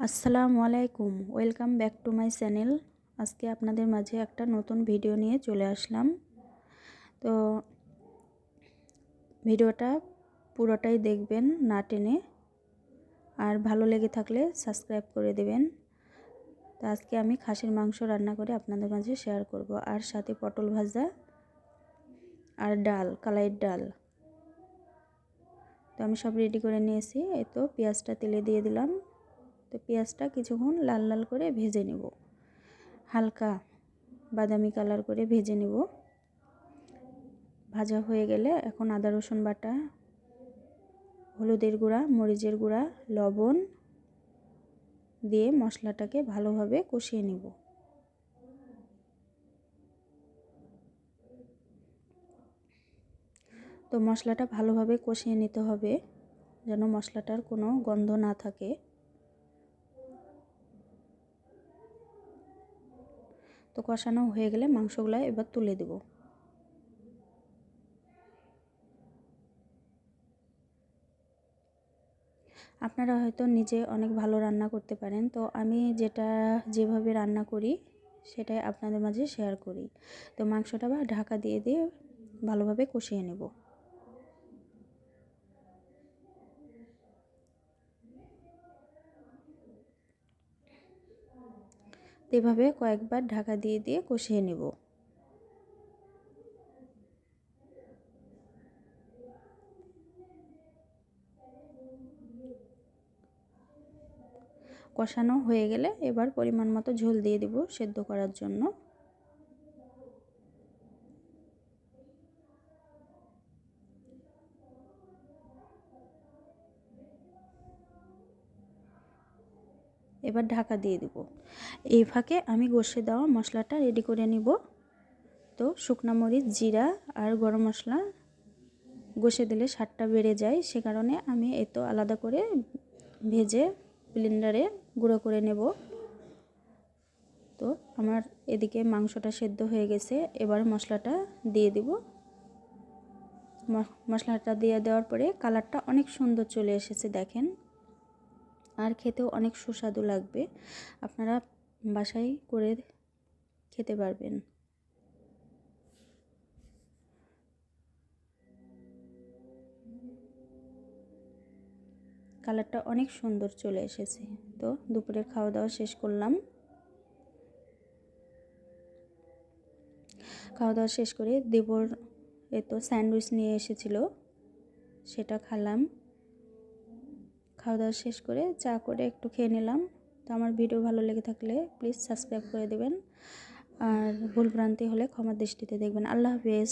আসসালামু আলাইকুম, welcome back to my channel. আজকে আপনাদের মাঝে একটা নতুন ভিডিও নিয়ে চলে আসলাম। তো ভিডিওটা পুরোটাই দেখবেন না টেনে, আর ভালো লেগে থাকলে সাবস্ক্রাইব করে দেবেন। তো আজকে আমি খাসির মাংস রান্না করে আপনাদের মাঝে শেয়ার করব, আর সাথে পটল ভাজা আর ডাল, কালাইয়ের ডাল। তো আমি সব রেডি করে নিয়েছি। এই তো পেঁয়াজটা তেলে দিয়ে দিলাম। তো পেঁয়াজটা কিছুক্ষণ লাল লাল করে ভেজে নেব, হালকা বাদামি কালার করে ভেজে নেব। ভাজা হয়ে গেলে এখন আদা রসুন বাটা, হলুদের গুঁড়া, মরিচের গুঁড়া, লবণ দিয়ে মশলাটাকে ভালোভাবে কষিয়ে নেব। তো মশলাটা ভালোভাবে কষিয়ে নিতে হবে, যেন মশলাটার কোনো গন্ধ না থাকে। তো কষানো হয়ে গেলে মাংসগুলো এবার তুলে দেব। আপনারা হয়তো নিজে অনেক ভালো রান্না করতে পারেন, তো আমি যেভাবে রান্না করি সেটাই আপনাদের মাঝে শেয়ার করি। তো মাংসটা ঢাকা দিয়ে দিয়ে ভালোভাবে কষিয়ে নেব। এভাবে কয়েকবার ঢাকা দিয়ে দিয়ে কষিয়ে নেব। কষানো হয়ে গেলে এবার পরিমাণ মতো ঝোল দিয়ে দেব সেদ্ধ করার জন্য। এবার ঢাকা দিয়ে দেব। এই ফাঁকে আমি কষে দেওয়া মশলাটা রেডি করে নিব। তো শুকনো মরিচ, জিরা আর গরম মশলা কষে দিলে স্বাদটা বেড়ে যায়, সে কারণে আমি এতো আলাদা করে ভেজে ব্লেন্ডারে গুঁড়ো করে নেব। তো আমার এদিকে মাংসটা সেদ্ধ হয়ে গেছে, এবার মশলাটা দিয়ে দিব। মশলাটা দিয়ে দেওয়ার পরে কালারটা অনেক সুন্দর চলে এসেছে দেখেন, আর খেতেও অনেক সুস্বাদু লাগবে। আপনারা বাসায় করে খেতে পারবেন। কালারটা অনেক সুন্দর চলে এসেছে। তো দুপুরের খাওয়া দাওয়া শেষ করলাম। খাওয়া দাওয়া শেষ করে দেবর তো স্যান্ডউইচ নিয়ে এসেছিল, সেটা খেলাম। খাওয়া দাওয়া শেষ করে চা করে একটু খেয়ে নিলাম। তো আমার ভিডিও ভালো লেগে থাকলে প্লিজ সাবস্ক্রাইব করে দেবেন, আর ভুলভ্রান্তি হলে ক্ষমার দৃষ্টিতে দেখবেন। আল্লাহ হাফেজ।